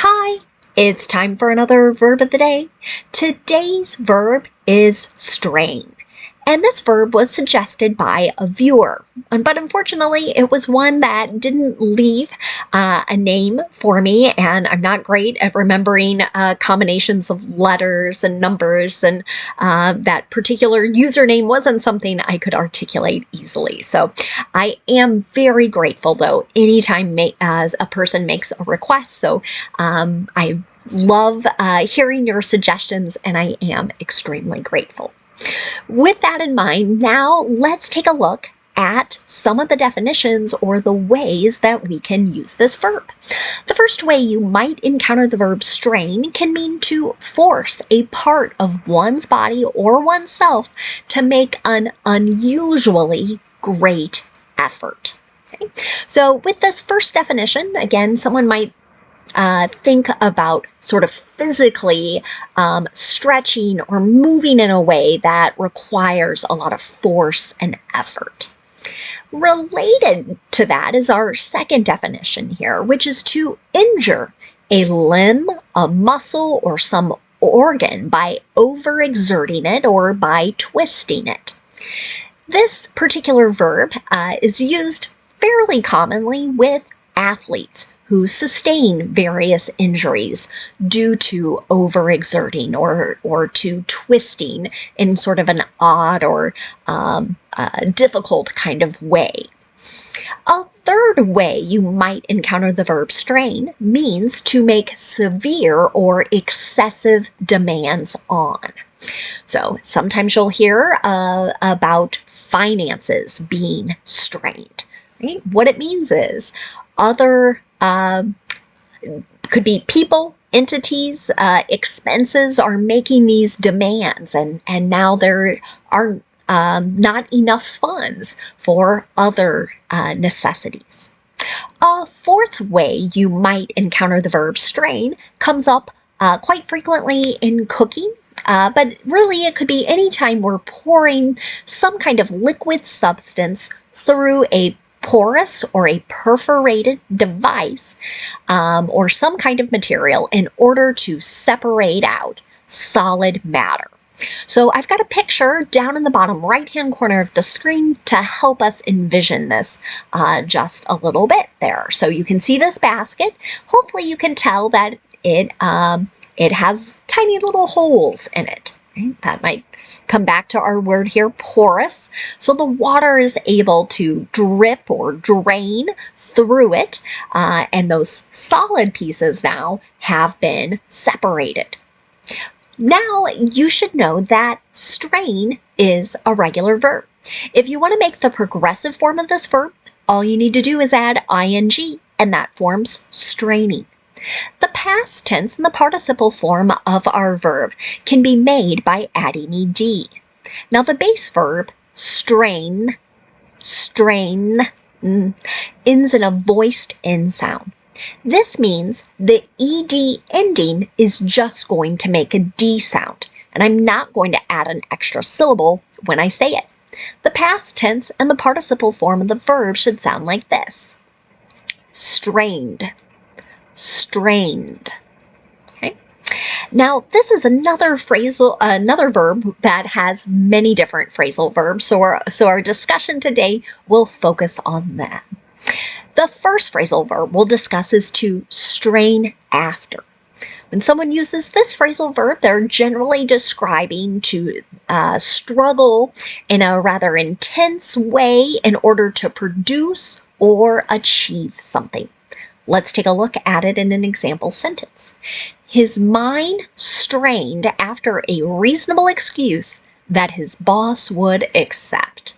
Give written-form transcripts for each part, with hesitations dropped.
Hi, it's time for another verb of the day. Today's verb is strain. And this verb was suggested by a viewer, but unfortunately it was one that didn't leave a name for me, and I'm not great at remembering combinations of letters and numbers, and that particular username wasn't something I could articulate easily. So I am very grateful though anytime as a person makes a request. So I love hearing your suggestions, and I am extremely grateful. With that in mind, now let's take a look at some of the definitions or the ways that we can use this verb. The first way you might encounter the verb strain can mean to force a part of one's body or oneself to make an unusually great effort. Okay? So with this first definition, again, someone might think about sort of physically stretching or moving in a way that requires a lot of force and effort. Related to that is our second definition here, which is to injure a limb, a muscle, or some organ by overexerting it or by twisting it. This particular verb is used fairly commonly with athletes who sustain various injuries due to overexerting or to twisting in sort of an odd or difficult kind of way. A third way you might encounter the verb strain means to make severe or excessive demands on. So sometimes you'll hear about finances being strained. Right? What it means is other could be people, entities, expenses are making these demands, and now there are not enough funds for other necessities. A fourth way you might encounter the verb strain comes up quite frequently in cooking. But really it could be anytime we're pouring some kind of liquid substance through a porous or a perforated device or some kind of material in order to separate out solid matter. So I've got a picture down in the bottom right-hand corner of the screen to help us envision this just a little bit there. So you can see this basket. Hopefully you can tell that it has tiny little holes in it. Right? That might come back to our word here, porous. So the water is able to drip or drain through it, and those solid pieces now have been separated. Now you should know that strain is a regular verb. If you want to make the progressive form of this verb, all you need to do is add ing, and that forms straining. The past tense and the participle form of our verb can be made by adding ed. Now the base verb, strain, ends in a voiced N sound. This means the ed ending is just going to make a D sound, and I'm not going to add an extra syllable when I say it. The past tense and the participle form of the verb should sound like this: strained, strained. Okay. Now, this is another verb that has many different phrasal verbs, so our discussion today will focus on that. The first phrasal verb we'll discuss is to strain after. When someone uses this phrasal verb, they're generally describing to struggle in a rather intense way in order to produce or achieve something. Let's take a look at it in an example sentence. His mind strained after a reasonable excuse that his boss would accept.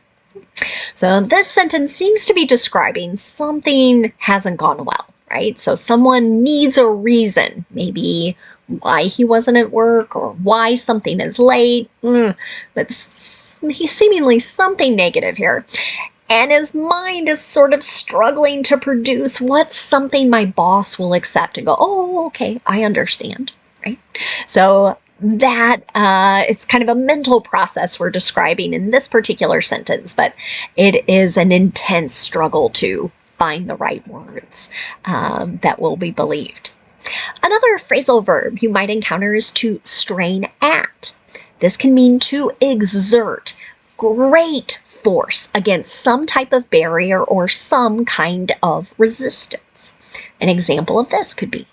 So this sentence seems to be describing something hasn't gone well, right? So someone needs a reason, maybe why he wasn't at work or why something is late. That's seemingly something negative here. And his mind is sort of struggling to produce what's something my boss will accept and go, oh, okay, I understand, right? So that it's kind of a mental process we're describing in this particular sentence, but it is an intense struggle to find the right words that will be believed. Another phrasal verb you might encounter is to strain at. This can mean to exert great force against some type of barrier or some kind of resistance. An example of this could be,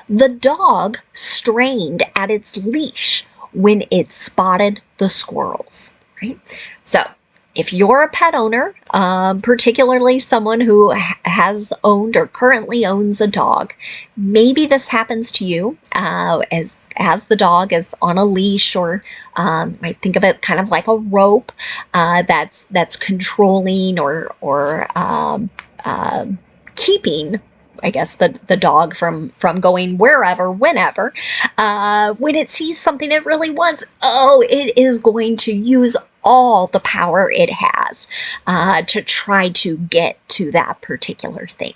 the dog strained at its leash when it spotted the squirrels, right? So if you're a pet owner, particularly someone who has owned or currently owns a dog, maybe this happens to you as the dog is on a leash, or might think of it kind of like a rope that's controlling or keeping, I guess, the dog from going wherever, whenever. When it sees something it really wants, it is going to use all the power it has to try to get to that particular thing.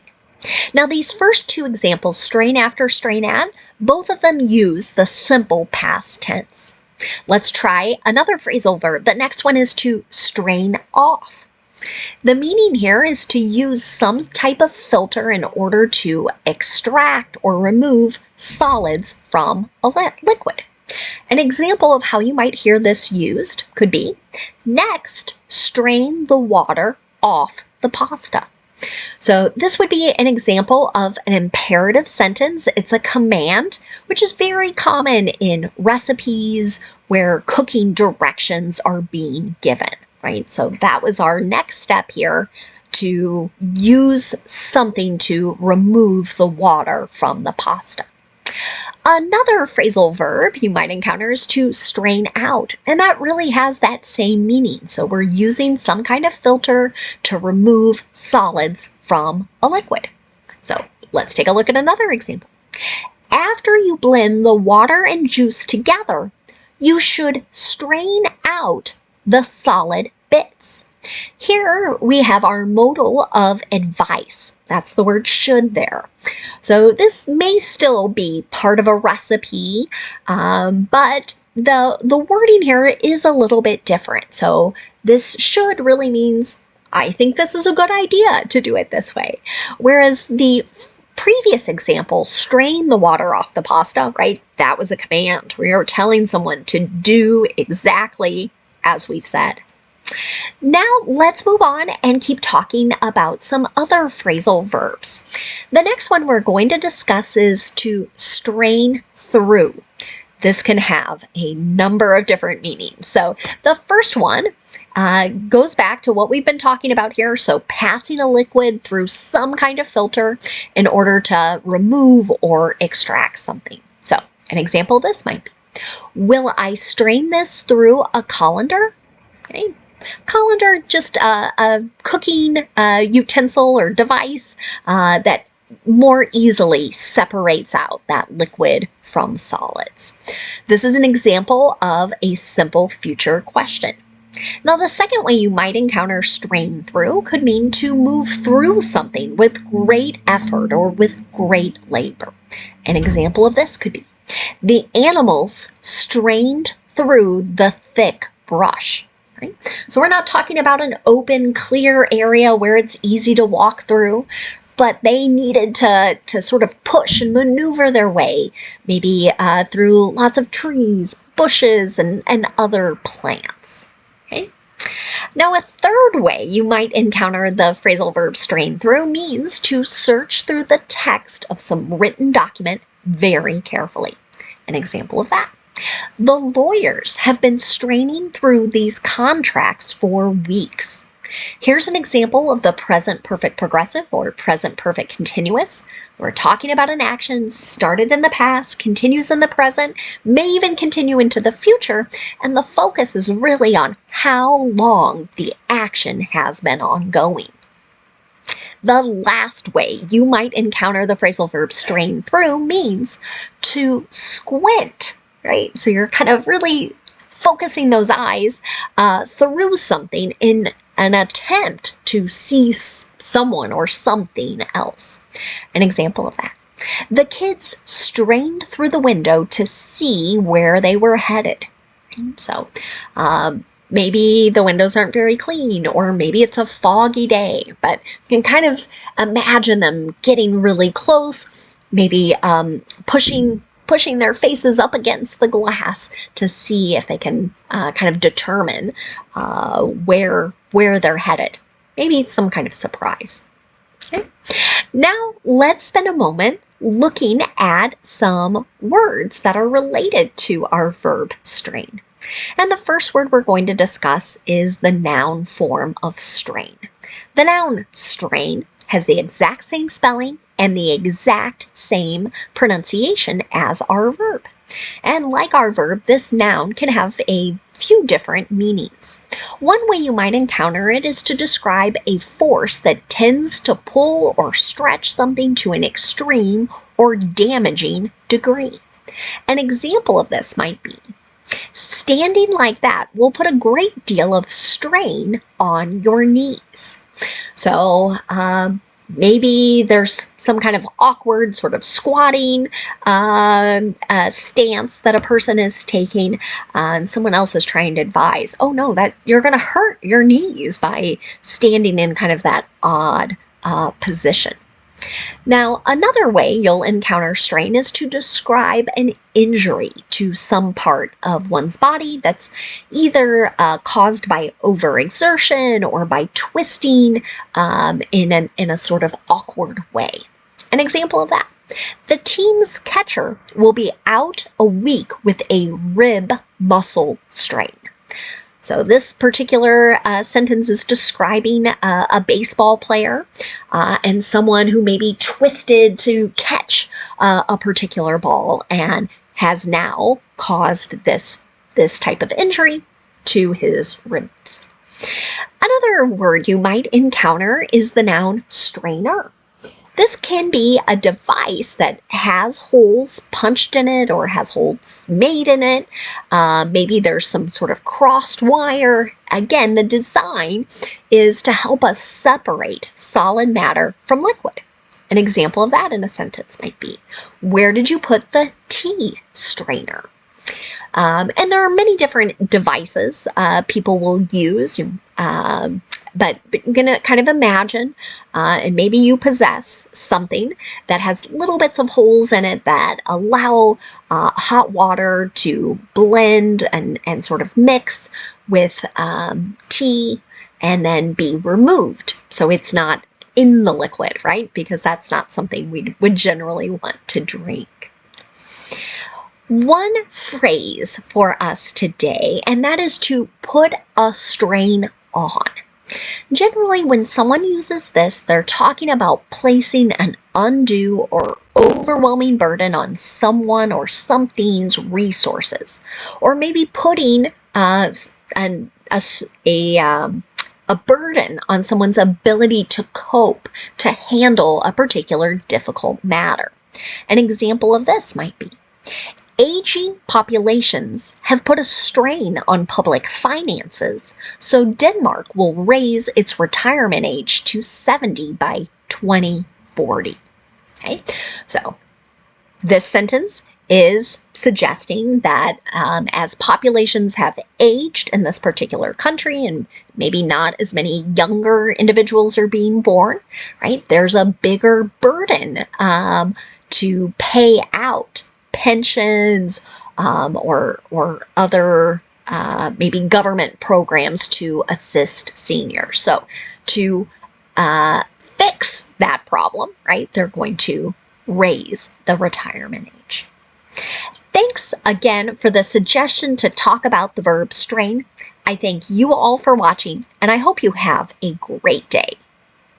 Now, these first two examples, strain after, strain at, both of them use the simple past tense. Let's try another phrasal verb. The next one is to strain off. The meaning here is to use some type of filter in order to extract or remove solids from a liquid. An example of how you might hear this used could be, next, strain the water off the pasta. So this would be an example of an imperative sentence. It's a command, which is very common in recipes where cooking directions are being given. Right? So that was our next step here, to use something to remove the water from the pasta. Another phrasal verb you might encounter is to strain out, and that really has that same meaning. So we're using some kind of filter to remove solids from a liquid. So let's take a look at another example. After you blend the water and juice together, you should strain out the solid bits. Here we have our modal of advice. That's the word should there. So this may still be part of a recipe, but the wording here is a little bit different. So this should really means, I think this is a good idea to do it this way. Whereas the previous example, strain the water off the pasta, right? That was a command. We are telling someone to do exactly as we've said. Now let's move on and keep talking about some other phrasal verbs. The next one we're going to discuss is to strain through. This can have a number of different meanings. So the first one goes back to what we've been talking about here. So passing a liquid through some kind of filter in order to remove or extract something. So an example of this might be, will I strain this through a colander? Okay. Colander, just a cooking utensil or device that more easily separates out that liquid from solids. This is an example of a simple future question. Now, the second way you might encounter strain through could mean to move through something with great effort or with great labor. An example of this could be, the animals strained through the thick brush. Right? So we're not talking about an open, clear area where it's easy to walk through, but they needed to sort of push and maneuver their way, maybe through lots of trees, bushes, and other plants. Okay? Now, a third way you might encounter the phrasal verb strain through means to search through the text of some written document very carefully. An example of that. The lawyers have been straining through these contracts for weeks. Here's an example of the present perfect progressive or present perfect continuous. We're talking about an action started in the past, continues in the present, may even continue into the future, and the focus is really on how long the action has been ongoing. The last way you might encounter the phrasal verb strain through means to squint. Right? So you're kind of really focusing those eyes through something in an attempt to see someone or something else. An example of that. The kids strained through the window to see where they were headed. So maybe the windows aren't very clean, or maybe it's a foggy day, but you can kind of imagine them getting really close, maybe pushing their faces up against the glass to see if they can kind of determine where they're headed. Maybe some kind of surprise. Okay. Now let's spend a moment looking at some words that are related to our verb strain. And the first word we're going to discuss is the noun form of strain. The noun strain has the exact same spelling and the exact same pronunciation as our verb. And like our verb, this noun can have a few different meanings. One way you might encounter it is to describe a force that tends to pull or stretch something to an extreme or damaging degree. An example of this might be, standing like that will put a great deal of strain on your knees. So maybe there's some kind of awkward sort of squatting stance that a person is taking, and someone else is trying to advise, oh no, that you're going to hurt your knees by standing in kind of that odd position. Now, another way you'll encounter strain is to describe an injury to some part of one's body that's either caused by overexertion or by twisting in a sort of awkward way. An example of that: the team's catcher will be out a week with a rib muscle strain. So this particular sentence is describing a baseball player and someone who may be twisted to catch a particular ball and has now caused this type of injury to his ribs. Another word you might encounter is the noun strainer. This can be a device that has holes punched in it or has holes made in it. Maybe there's some sort of crossed wire. Again, the design is to help us separate solid matter from liquid. An example of that in a sentence might be, where did you put the tea strainer? And there are many different devices people will use. But you're going to kind of imagine, and maybe you possess something that has little bits of holes in it that allow hot water to blend and sort of mix with tea and then be removed. So it's not in the liquid, right? Because that's not something we would generally want to drink. One phrase for us today, and that is to put a strain on. Generally, when someone uses this, they're talking about placing an undue or overwhelming burden on someone or something's resources, or maybe putting a burden on someone's ability to cope, to handle a particular difficult matter. An example of this might be, aging populations have put a strain on public finances, so Denmark will raise its retirement age to 70 by 2040. Okay, so this sentence is suggesting that as populations have aged in this particular country and maybe not as many younger individuals are being born, right, there's a bigger burden to pay out pensions or other maybe government programs to assist seniors. So to fix that problem, right, they're going to raise the retirement age. Thanks again for the suggestion to talk about the verb strain. I thank you all for watching, and I hope you have a great day.